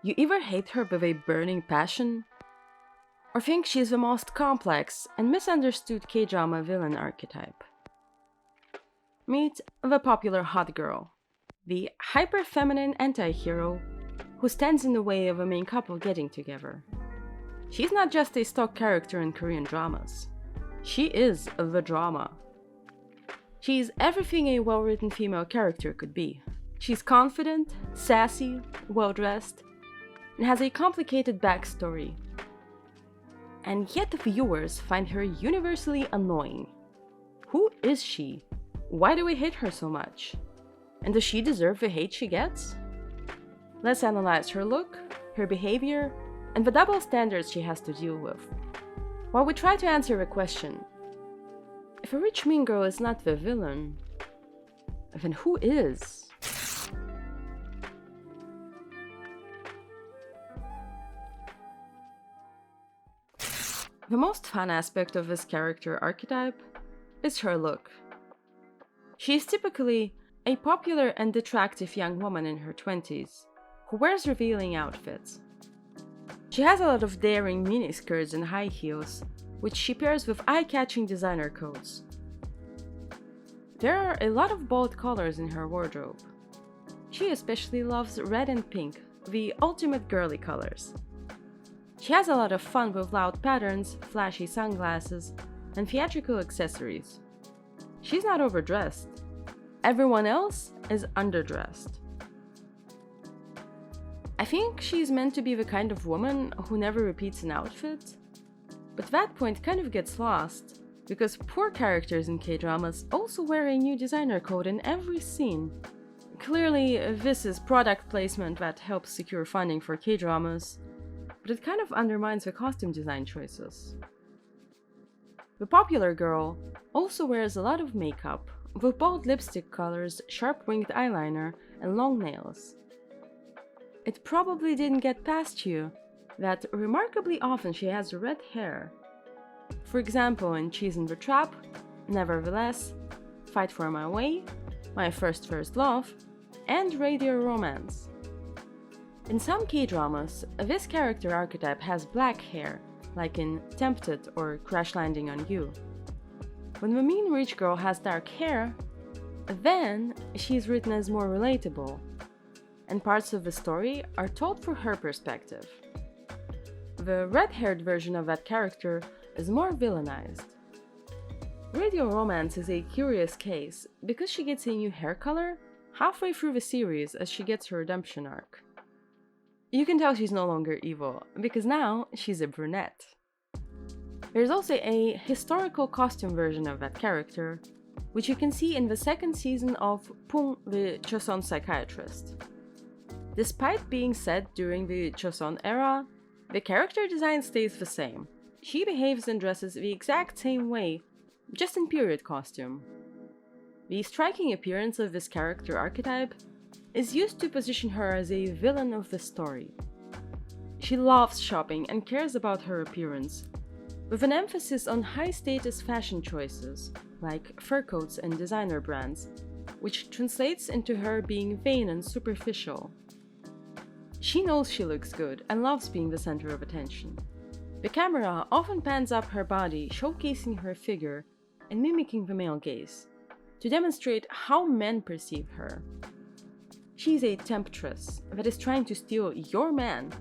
You either hate her with a burning passion, or think she's the most complex and misunderstood K-drama villain archetype. Meet the popular hot girl, the hyper-feminine anti-hero who stands in the way of a main couple getting together. She's not just a stock character in Korean dramas. She is the drama. She's everything a well-written female character could be. She's confident, sassy, well-dressed, and has a complicated backstory. And yet viewers find her universally annoying. Who is she? Why do we hate her so much? And does she deserve the hate she gets? Let's analyze her look, her behavior, and the double standards she has to deal with, while we try to answer the question: if a rich mean girl is not the villain, then who is? The most fun aspect of this character archetype is her look. She is typically a popular and attractive young woman in her 20s who wears revealing outfits. She has a lot of daring miniskirts and high heels, which she pairs with eye-catching designer coats. There are a lot of bold colors in her wardrobe. She especially loves red and pink, the ultimate girly colors. She has a lot of fun with loud patterns, flashy sunglasses, and theatrical accessories. She's not overdressed. Everyone else is underdressed. I think she's meant to be the kind of woman who never repeats an outfit, but that point kind of gets lost, because poor characters in K-dramas also wear a new designer coat in every scene. Clearly, this is product placement that helps secure funding for K-dramas, but it kind of undermines the costume design choices. The popular girl also wears a lot of makeup, with bold lipstick colors, sharp winged eyeliner, and long nails. It probably didn't get past you that remarkably often she has red hair. For example, in Cheese and the Trap, Nevertheless, Fight for My Way, My First Love, and Radio Romance. In some K-dramas, this character archetype has black hair, like in Tempted or Crash Landing on You. When the mean rich girl has dark hair, then she's written as more relatable, and parts of the story are told through her perspective. The red-haired version of that character is more villainized. Radio Romance is a curious case because she gets a new hair color halfway through the series as she gets her redemption arc. You can tell she's no longer evil, because now she's a brunette. There's also a historical costume version of that character, which you can see in the second season of Poong, the Joseon Psychiatrist. Despite being set during the Joseon era, the character design stays the same. She behaves and dresses the exact same way, just in period costume. The striking appearance of this character archetype is used to position her as a villain of the story. She loves shopping and cares about her appearance, with an emphasis on high-status fashion choices, like fur coats and designer brands, which translates into her being vain and superficial. She knows she looks good and loves being the center of attention. The camera often pans up her body, showcasing her figure and mimicking the male gaze, to demonstrate how men perceive her. She's a temptress that is trying to steal your man.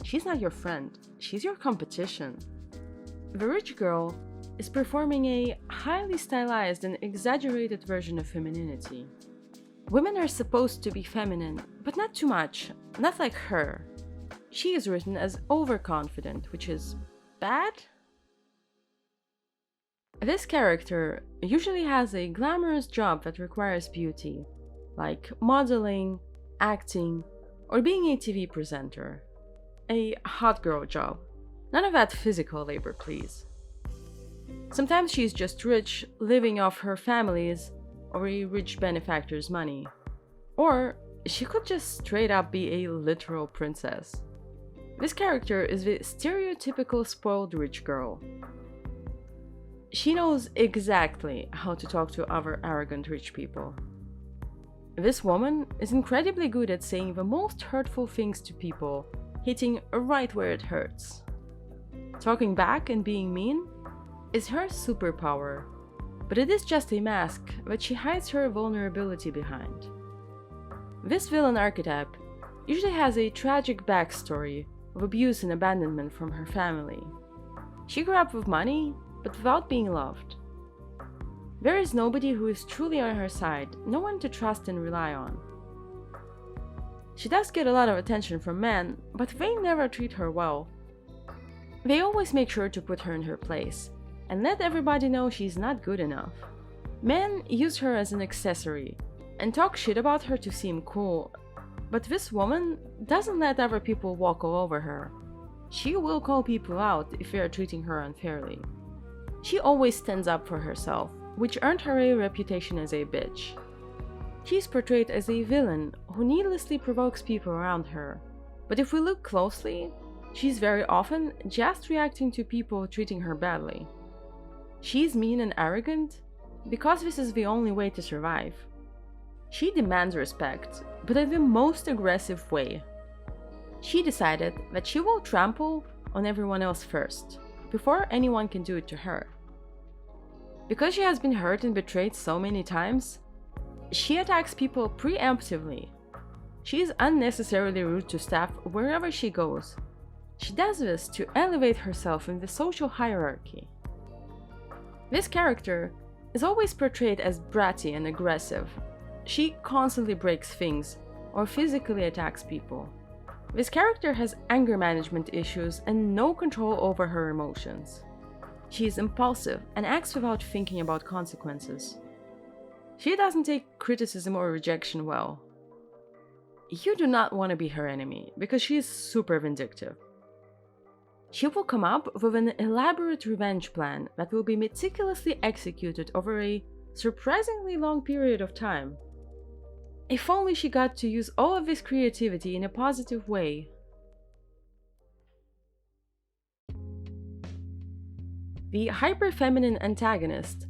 She's not your friend, she's your competition. The rich girl is performing a highly stylized and exaggerated version of femininity. Women are supposed to be feminine, but not too much, not like her. She is written as overconfident, which is bad? This character usually has a glamorous job that requires beauty, like modeling, acting, or being a TV presenter. A hot girl job. None of that physical labor, please. Sometimes she's just rich, living off her family's or a rich benefactor's money. Or she could just straight up be a literal princess. This character is the stereotypical spoiled rich girl. She knows exactly how to talk to other arrogant rich people. This woman is incredibly good at saying the most hurtful things to people, hitting right where it hurts. Talking back and being mean is her superpower, but it is just a mask that she hides her vulnerability behind. This villain archetype usually has a tragic backstory of abuse and abandonment from her family. She grew up with money, but without being loved. There is nobody who is truly on her side, no one to trust and rely on. She does get a lot of attention from men, but they never treat her well. They always make sure to put her in her place, and let everybody know she's not good enough. Men use her as an accessory, and talk shit about her to seem cool, but this woman doesn't let other people walk all over her. She will call people out if they are treating her unfairly. She always stands up for herself, which earned her a reputation as a bitch. She's portrayed as a villain who needlessly provokes people around her, but if we look closely, she's very often just reacting to people treating her badly. She's mean and arrogant because this is the only way to survive. She demands respect, but in the most aggressive way. She decided that she will trample on everyone else first, before anyone can do it to her. Because she has been hurt and betrayed so many times, she attacks people preemptively. She is unnecessarily rude to staff wherever she goes. She does this to elevate herself in the social hierarchy. This character is always portrayed as bratty and aggressive. She constantly breaks things or physically attacks people. This character has anger management issues and no control over her emotions. She is impulsive and acts without thinking about consequences. She doesn't take criticism or rejection well. You do not want to be her enemy because she is super vindictive. She will come up with an elaborate revenge plan that will be meticulously executed over a surprisingly long period of time. If only she got to use all of this creativity in a positive way. The hyperfeminine antagonist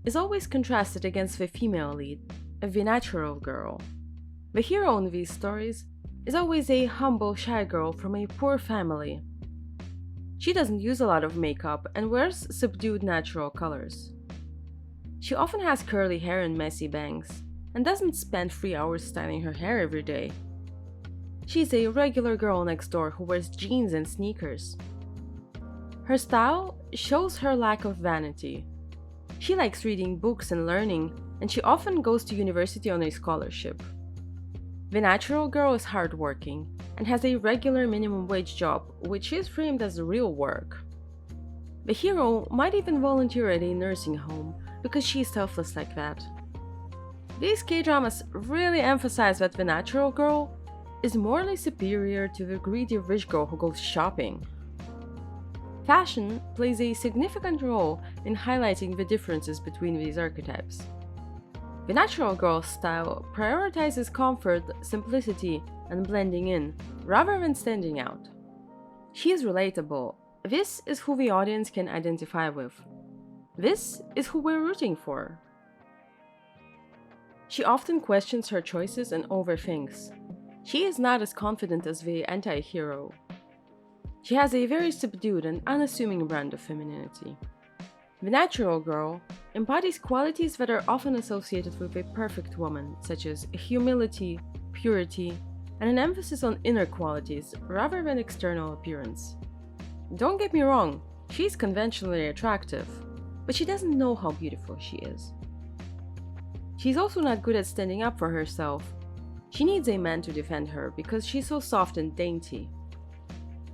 is always contrasted against the female lead, the natural girl. The hero in these stories is always a humble, shy girl from a poor family. She doesn't use a lot of makeup and wears subdued natural colors. She often has curly hair and messy bangs, and doesn't spend 3 hours styling her hair every day. She's a regular girl next door who wears jeans and sneakers. Her style shows her lack of vanity. She likes reading books and learning, and she often goes to university on a scholarship. The natural girl is hardworking and has a regular minimum wage job, which is framed as real work. The hero might even volunteer at a nursing home because she's selfless like that. These K-dramas really emphasize that the natural girl is morally superior to the greedy rich girl who goes shopping. Fashion plays a significant role in highlighting the differences between these archetypes. The natural girl's style prioritizes comfort, simplicity, and blending in, rather than standing out. She is relatable. This is who the audience can identify with. This is who we're rooting for. She often questions her choices and overthinks. She is not as confident as the anti-hero. She has a very subdued and unassuming brand of femininity. The natural girl embodies qualities that are often associated with a perfect woman, such as humility, purity, and an emphasis on inner qualities rather than external appearance. Don't get me wrong, she's conventionally attractive, but she doesn't know how beautiful she is. She's also not good at standing up for herself. She needs a man to defend her because she's so soft and dainty.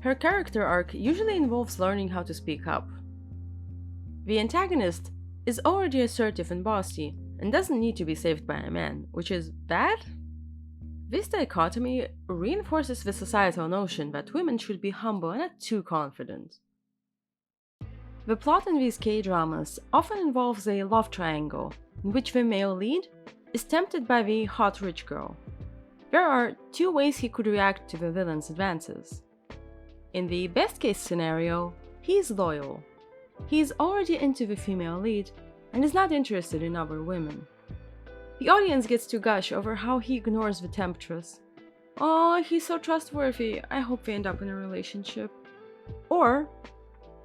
Her character arc usually involves learning how to speak up. The antagonist is already assertive and bossy and doesn't need to be saved by a man, which is bad? This dichotomy reinforces the societal notion that women should be humble and not too confident. The plot in these K-dramas often involves a love triangle in which the male lead is tempted by the hot rich girl. There are two ways he could react to the villain's advances. In the best case scenario, he is loyal. He is already into the female lead and is not interested in other women. The audience gets to gush over how he ignores the temptress. "Oh, he's so trustworthy, I hope we end up in a relationship." Or,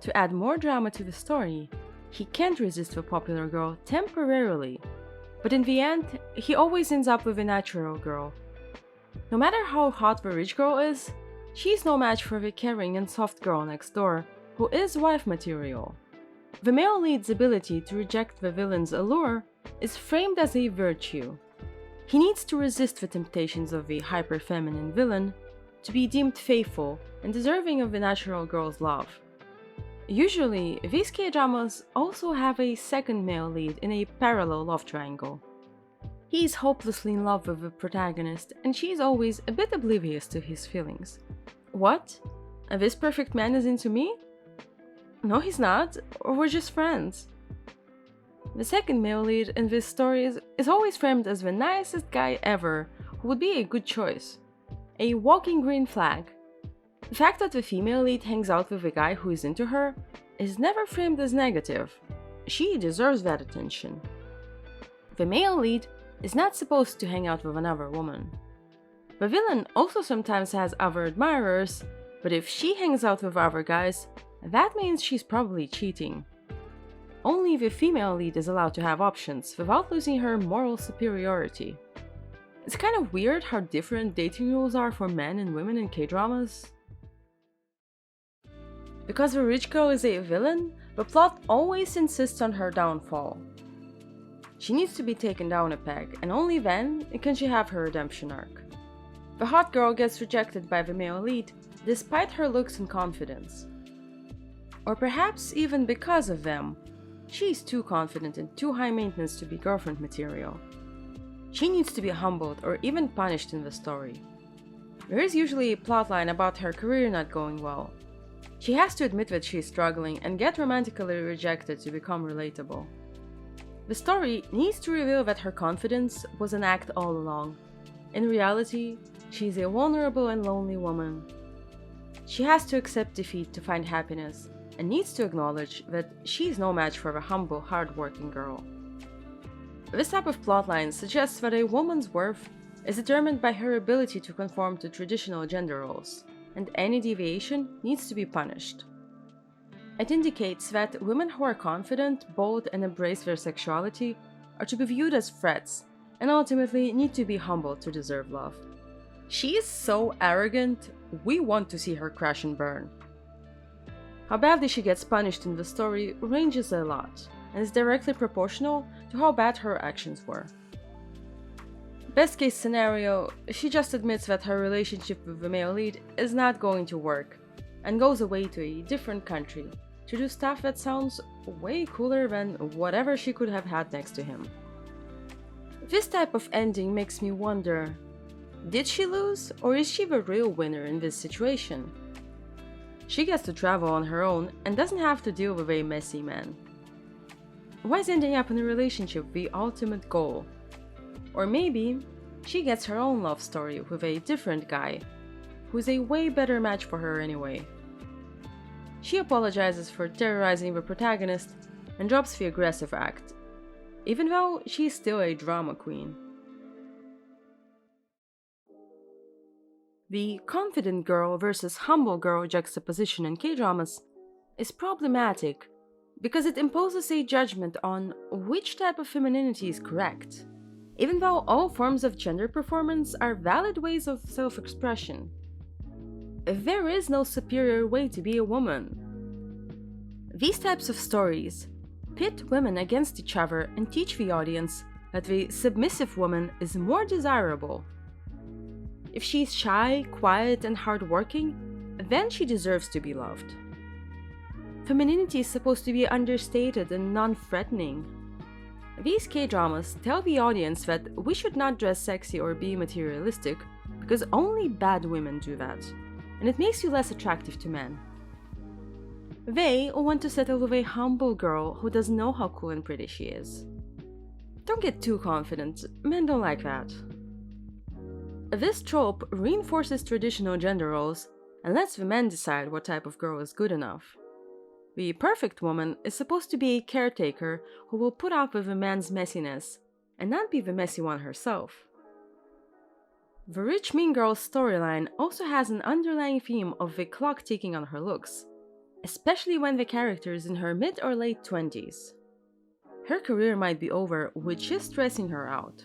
to add more drama to the story, he can't resist the popular girl temporarily, but in the end, he always ends up with a natural girl. No matter how hot the rich girl is, she's no match for the caring and soft girl next door, who is wife material. The male lead's ability to reject the villain's allure is framed as a virtue. He needs to resist the temptations of the hyperfeminine villain to be deemed faithful and deserving of the natural girl's love. Usually, these K-dramas also have a second male lead in a parallel love triangle. He is hopelessly in love with the protagonist, and she is always a bit oblivious to his feelings. What? This perfect man is into me? No, he's not, or we're just friends. The second male lead in this story is always framed as the nicest guy ever, who would be a good choice. A walking green flag. The fact that the female lead hangs out with a guy who is into her is never framed as negative. She deserves that attention. The male lead is not supposed to hang out with another woman. The villain also sometimes has other admirers, but if she hangs out with other guys, that means she's probably cheating. Only the female lead is allowed to have options without losing her moral superiority. It's kind of weird how different dating rules are for men and women in K-dramas. Because the rich girl is a villain, the plot always insists on her downfall. She needs to be taken down a peg, and only then can she have her redemption arc. The hot girl gets rejected by the male lead, despite her looks and confidence. Or perhaps even because of them. She's too confident and too high maintenance to be girlfriend material. She needs to be humbled or even punished in the story. There is usually a plotline about her career not going well. She has to admit that she is struggling and get romantically rejected to become relatable. The story needs to reveal that her confidence was an act all along. In reality, she is a vulnerable and lonely woman. She has to accept defeat to find happiness, and needs to acknowledge that she's no match for a humble, hard-working girl. This type of plotline suggests that a woman's worth is determined by her ability to conform to traditional gender roles, and any deviation needs to be punished. It indicates that women who are confident, bold, and embrace their sexuality are to be viewed as threats, and ultimately need to be humbled to deserve love. She is so arrogant, we want to see her crash and burn. How badly she gets punished in the story ranges a lot, and is directly proportional to how bad her actions were. Best case scenario, she just admits that her relationship with the male lead is not going to work, and goes away to a different country to do stuff that sounds way cooler than whatever she could have had next to him. This type of ending makes me wonder, did she lose, or is she the real winner in this situation? She gets to travel on her own and doesn't have to deal with a messy man. Why is ending up in a relationship the ultimate goal? Or maybe she gets her own love story with a different guy, who's a way better match for her anyway. She apologizes for terrorizing the protagonist and drops the aggressive act, even though she's still a drama queen. The confident girl versus humble girl juxtaposition in K-dramas is problematic because it imposes a judgment on which type of femininity is correct, even though all forms of gender performance are valid ways of self-expression. There is no superior way to be a woman. These types of stories pit women against each other and teach the audience that the submissive woman is more desirable. If she's shy, quiet, and hardworking, then she deserves to be loved. Femininity is supposed to be understated and non-threatening. These K-dramas tell the audience that we should not dress sexy or be materialistic because only bad women do that, and it makes you less attractive to men. They want to settle with a humble girl who doesn't know how cool and pretty she is. Don't get too confident, men don't like that. This trope reinforces traditional gender roles and lets the men decide what type of girl is good enough. The perfect woman is supposed to be a caretaker who will put up with a man's messiness, and not be the messy one herself. The rich mean girl storyline also has an underlying theme of the clock ticking on her looks, especially when the character is in her mid or late 20s. Her career might be over, which is stressing her out.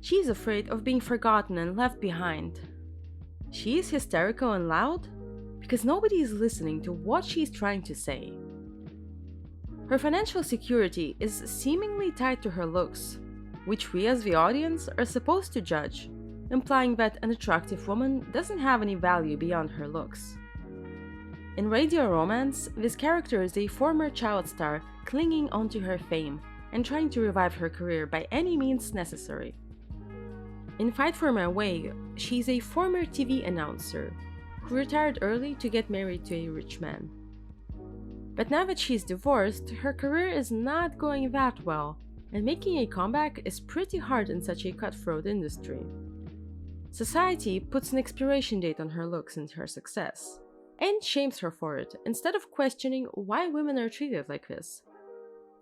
She's afraid of being forgotten and left behind. She is hysterical and loud because nobody is listening to what she's trying to say. Her financial security is seemingly tied to her looks, which we as the audience are supposed to judge, implying that an attractive woman doesn't have any value beyond her looks. In radio romance, this character is a former child star clinging onto her fame and trying to revive her career by any means necessary. In Fight for My Way, she's a former TV announcer who retired early to get married to a rich man. But now that she's divorced, her career is not going that well, and making a comeback is pretty hard in such a cutthroat industry. Society puts an expiration date on her looks and her success, and shames her for it instead of questioning why women are treated like this.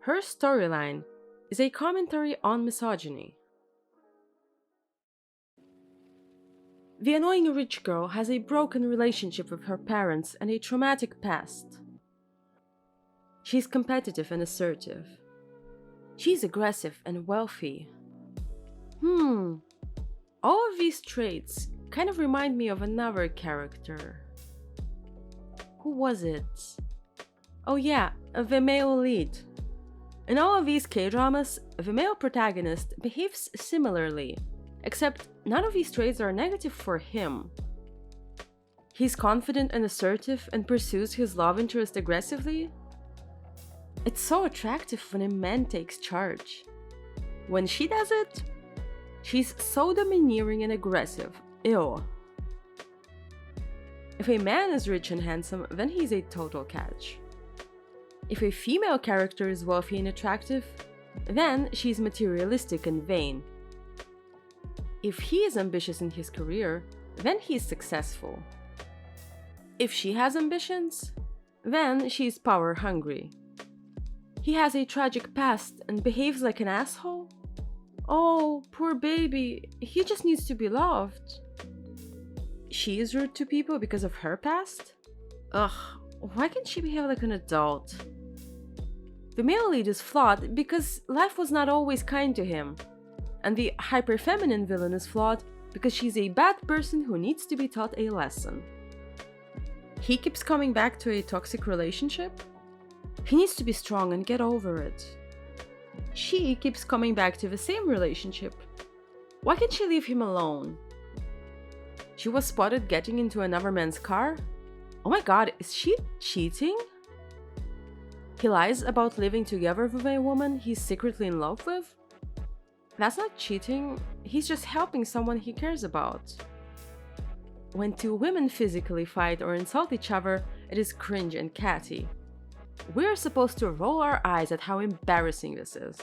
Her storyline is a commentary on misogyny. The annoying rich girl has a broken relationship with her parents and a traumatic past. She's competitive and assertive. She's aggressive and wealthy. All of these traits kind of remind me of another character. Who was it? Oh yeah, the male lead. In all of these K-dramas, the male protagonist behaves similarly, except none of these traits are negative for him. He's confident and assertive and pursues his love interest aggressively. It's so attractive when a man takes charge. When she does it, she's so domineering and aggressive. Ew. If a man is rich and handsome, then he's a total catch. If a female character is wealthy and attractive, then she's materialistic and vain. If he is ambitious in his career, then he's successful. If she has ambitions, then she's power hungry. He has a tragic past and behaves like an asshole? Oh, poor baby, he just needs to be loved. She is rude to people because of her past? Ugh, why can't she behave like an adult? The male lead is flawed because life was not always kind to him. And the hyperfeminine villain is flawed because she's a bad person who needs to be taught a lesson. He keeps coming back to a toxic relationship? He needs to be strong and get over it. She keeps coming back to the same relationship. Why can't she leave him alone? She was spotted getting into another man's car? Oh my god, is she cheating? He lies about living together with a woman he's secretly in love with? That's not cheating, he's just helping someone he cares about. When two women physically fight or insult each other, it is cringe and catty. We're supposed to roll our eyes at how embarrassing this is.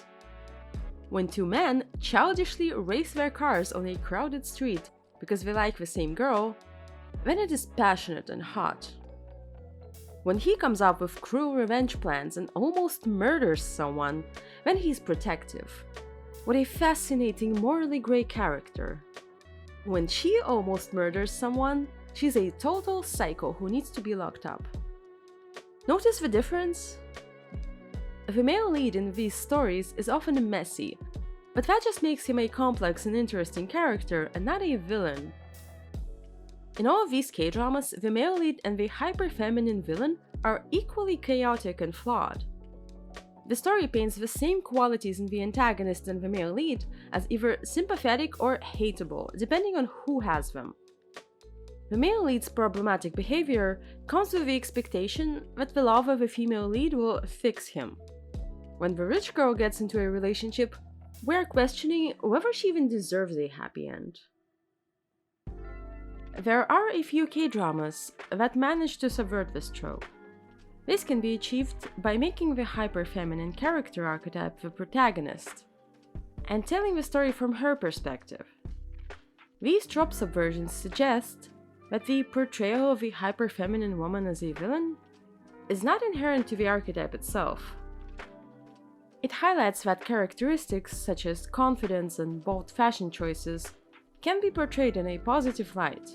When two men childishly race their cars on a crowded street because they like the same girl, then it is passionate and hot. When he comes up with cruel revenge plans and almost murders someone, then he's protective. What a fascinating morally grey character. When she almost murders someone, she's a total psycho who needs to be locked up. Notice the difference? The male lead in these stories is often messy, but that just makes him a complex and interesting character and not a villain. In all of these K-dramas, the male lead and the hyper-feminine villain are equally chaotic and flawed. The story paints the same qualities in the antagonist and the male lead as either sympathetic or hateable, depending on who has them. The male lead's problematic behavior comes with the expectation that the love of a female lead will fix him. When the rich girl gets into a relationship, we're questioning whether she even deserves a happy end. There are a few K-dramas that manage to subvert this trope. This can be achieved by making the hyper-feminine character archetype the protagonist, and telling the story from her perspective. These trope subversions suggest that the portrayal of the hyper-feminine woman as a villain is not inherent to the archetype itself. It highlights that characteristics such as confidence and bold fashion choices can be portrayed in a positive light.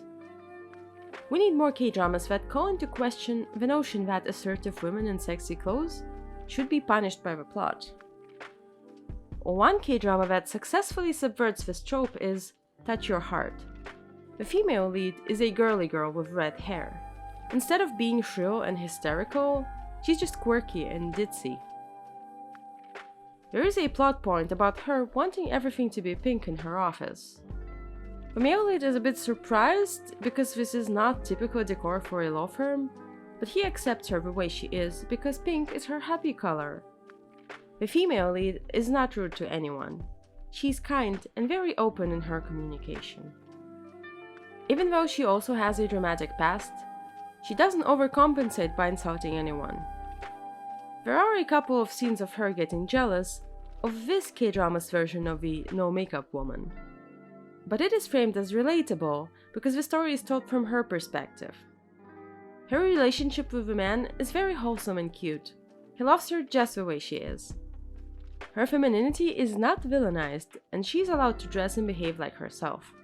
We need more K-dramas that call into question the notion that assertive women in sexy clothes should be punished by the plot. One K-drama that successfully subverts this trope is Touch Your Heart. The female lead is a girly girl with red hair. Instead of being shrill and hysterical, she's just quirky and ditzy. There is a plot point about her wanting everything to be pink in her office. The male lead is a bit surprised because this is not typical decor for a law firm, but he accepts her the way she is because pink is her happy color. The female lead is not rude to anyone. She's kind and very open in her communication. Even though she also has a dramatic past, she doesn't overcompensate by insulting anyone. There are a couple of scenes of her getting jealous of this K-drama's version of the no-makeup woman. But it is framed as relatable because the story is told from her perspective. Her relationship with the man is very wholesome and cute. He loves her just the way she is. Her femininity is not villainized, and she's allowed to dress and behave like herself.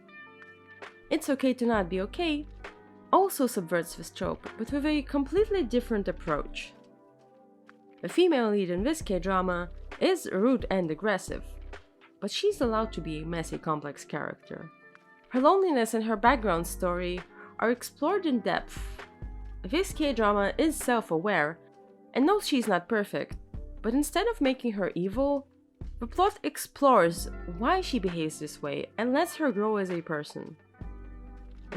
It's Okay to Not Be Okay also subverts this trope, but with a completely different approach. The female lead in this K-drama is rude and aggressive, but she's allowed to be a messy, complex character. Her loneliness and her background story are explored in depth. This K-drama is self-aware and knows she's not perfect, but instead of making her evil, the plot explores why she behaves this way and lets her grow as a person.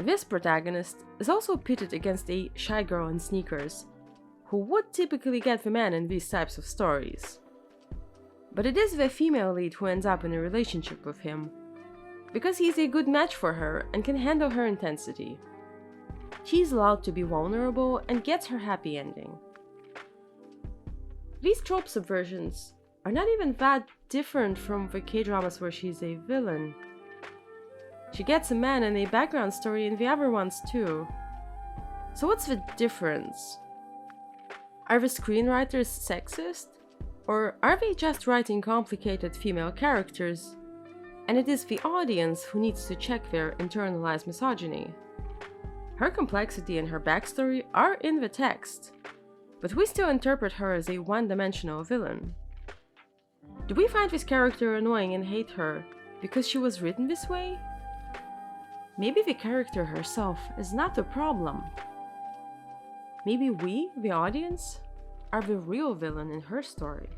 This protagonist is also pitted against a shy girl in sneakers, who would typically get the man in these types of stories. But it is the female lead who ends up in a relationship with him, because he's a good match for her and can handle her intensity. She's allowed to be vulnerable and gets her happy ending. These trope subversions are not even that different from the K-dramas where she's a villain. She gets a man and a background story in the other ones too. So what's the difference? Are the screenwriters sexist? Or are they just writing complicated female characters, and it is the audience who needs to check their internalized misogyny? Her complexity and her backstory are in the text, but we still interpret her as a one-dimensional villain. Do we find this character annoying and hate her because she was written this way? Maybe the character herself is not the problem. Maybe we, the audience, are the real villain in her story.